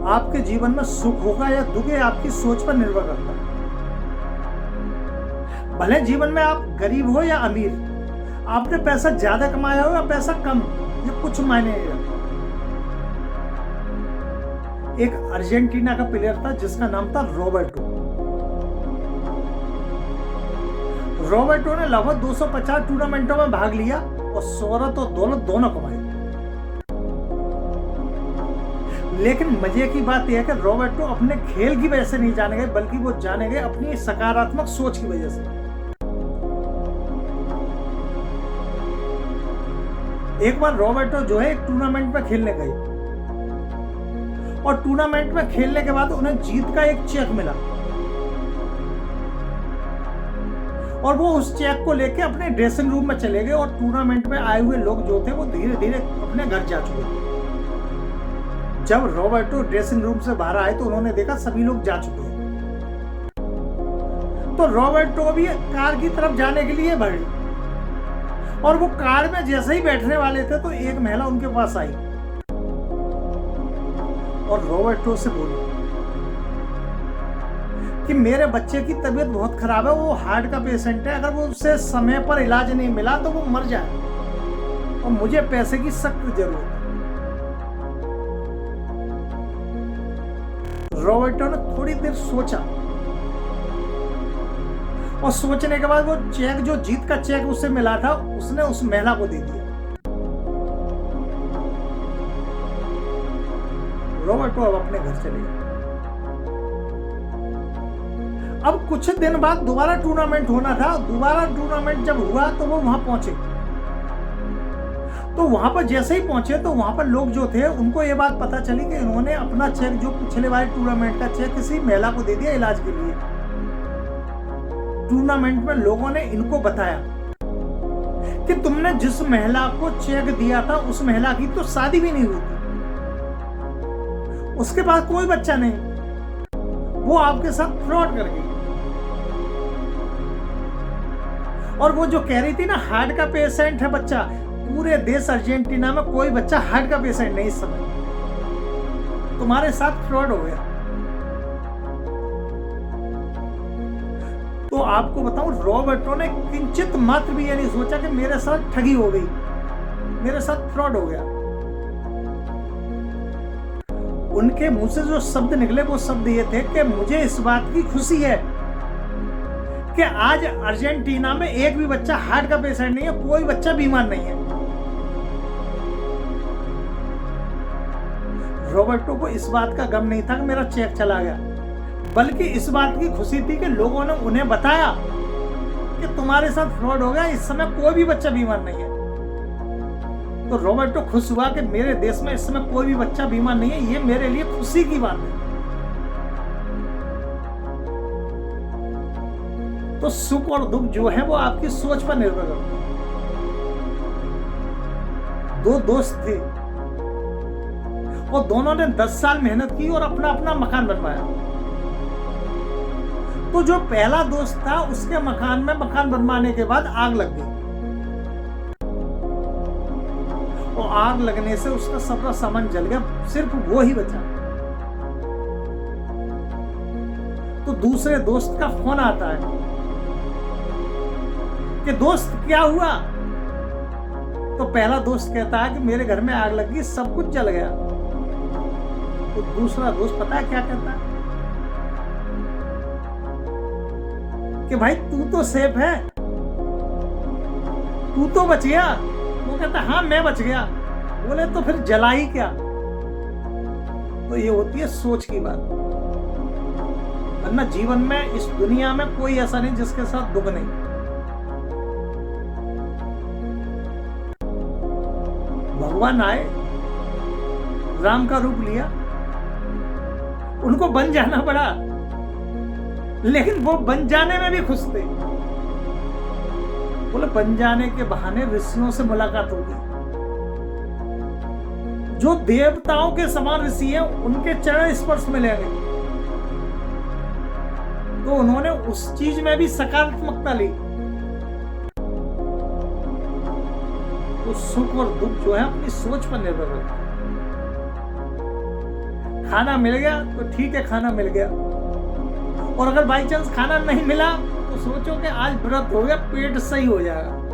आपके जीवन में सुख होगा या दुख, ये आपकी सोच पर निर्भर करता है। भले जीवन में आप गरीब हो या अमीर, आपने पैसा ज्यादा कमाया हो या पैसा कम, ये कुछ मायने नहीं रखता। एक अर्जेंटीना का प्लेयर था जिसका नाम था रॉबर्टो। रॉबर्टो ने लगभग 250 टूर्नामेंटों में भाग लिया और शोहरत और दौलत दोनों कमाई। लेकिन मजे की बात यह है कि रॉबर्टो अपने खेल की वजह से नहीं जाने गए, बल्कि वो जाने गए अपनी सकारात्मक सोच की वजह से। एक बार रॉबर्टो जो है एक टूर्नामेंट में खेलने गए और टूर्नामेंट में खेलने के बाद उन्हें जीत का एक चेक मिला और वो उस चेक को लेके अपने ड्रेसिंग रूम में चले गए और टूर्नामेंट में आए हुए लोग जो थे वो धीरे धीरे अपने घर जा चुके थे। जब रॉबर्टो ड्रेसिंग रूम से बाहर आए तो उन्होंने देखा सभी लोग जा चुके हैं। तो रॉबर्टो भी कार की तरफ जाने के लिए बढ़े और वो कार में जैसे ही बैठने वाले थे तो एक महिला उनके पास आई और रॉबर्टो से बोली कि मेरे बच्चे की तबीयत बहुत खराब है, वो हार्ट का पेशेंट है, अगर वो उसे समय पर इलाज नहीं मिला तो वो मर जाए और मुझे पैसे की सख्त जरूरत है। रॉबर्टो ने थोड़ी देर सोचा और सोचने के बाद वो चेक, जो जीत का चेक उससे मिला था, उसने उस महिला को दे दिया। रॉबर्टो अब अपने घर चले गए। अब कुछ दिन बाद दोबारा टूर्नामेंट होना था। दोबारा टूर्नामेंट जब हुआ तो वो वहां पहुंचे। तो वहां पर जैसे ही पहुंचे तो वहां पर लोग जो थे उनको ये बात पता चली कि इन्होंने अपना चेक, जो पिछले वाले टूर्नामेंट का चेक, किसी महिला को दे दिया इलाज के लिए। टूर्नामेंट में लोगों ने इनको बताया कि तुमने जिस महिला को चेक दिया था उस महिला की तो शादी भी नहीं हुई थी, उसके पास कोई बच्चा नहीं, वो आपके साथ फ्रॉड कर गई। और वो जो कह रही थी ना हार्ट का पेशेंट है बच्चा, पूरे देश अर्जेंटीना में कोई बच्चा हार्ट का पेशेंट नहीं इस समय, तुम्हारे साथ फ्रॉड हो गया। तो आपको बताऊं, रॉबर्टो ने किंचित मात्र भी ये नहीं सोचा कि मेरे साथ ठगी हो गई, मेरे साथ फ्रॉड हो गया। उनके मुंह से जो शब्द निकले वो शब्द ये थे कि मुझे इस बात की खुशी है कि आज अर्जेंटीना में एक भी बच्चा हार्ट का पेशेंट नहीं है, कोई बच्चा बीमार नहीं है। रॉबर्टो को इस बात का गम नहीं था कि मेरा चेक चला गया, बल्कि इस बात की खुशी थी कि लोगों ने उन्हें बताया कि तुम्हारे साथ फ्रॉड हो गया, इस समय कोई भी बच्चा बीमार नहीं है। तो रॉबर्टो खुश हुआ कि मेरे देश में इस समय कोई भी बच्चा बीमार नहीं है, ये मेरे लिए खुशी की बात है। तो सुख और दुख जो है वो आपकी सोच पर निर्भर करता है। दो दोस्त थे और दोनों ने 10 साल मेहनत की और अपना अपना मकान बनवाया। तो जो पहला दोस्त था उसके मकान में मकान बनवाने के बाद आग लग गई और आग लगने से उसका सारा सामान जल गया, सिर्फ वो ही बचा। तो दूसरे दोस्त का फोन आता है कि दोस्त क्या हुआ? तो पहला दोस्त कहता है कि मेरे घर में आग लगी, सब कुछ जल गया। तो दूसरा दोस्त पता है क्या कहता है कि भाई तू तो सेफ है, तू तो बच गया। वो कहता हाँ मैं बच गया। बोले तो फिर जलाई क्या? तो ये होती है सोच की बात। वरना जीवन में, इस दुनिया में कोई ऐसा नहीं जिसके साथ दुख नहीं। भगवान आए, राम का रूप लिया, उनको बन जाना पड़ा, लेकिन वो बन जाने में भी खुश थे। बोले बन जाने के बहाने ऋषियों से मुलाकात होगी। जो देवताओं के समान ऋषि हैं उनके चरण स्पर्श मिलेंगे। तो उन्होंने उस चीज में भी सकारात्मकता ली। तो सुख और दुख जो है अपनी सोच पर निर्भर करता है। खाना मिल गया तो ठीक है, खाना मिल गया, और अगर बाई चांस खाना नहीं मिला तो सोचो कि आज व्रत हो गया, पेट सही हो जाएगा।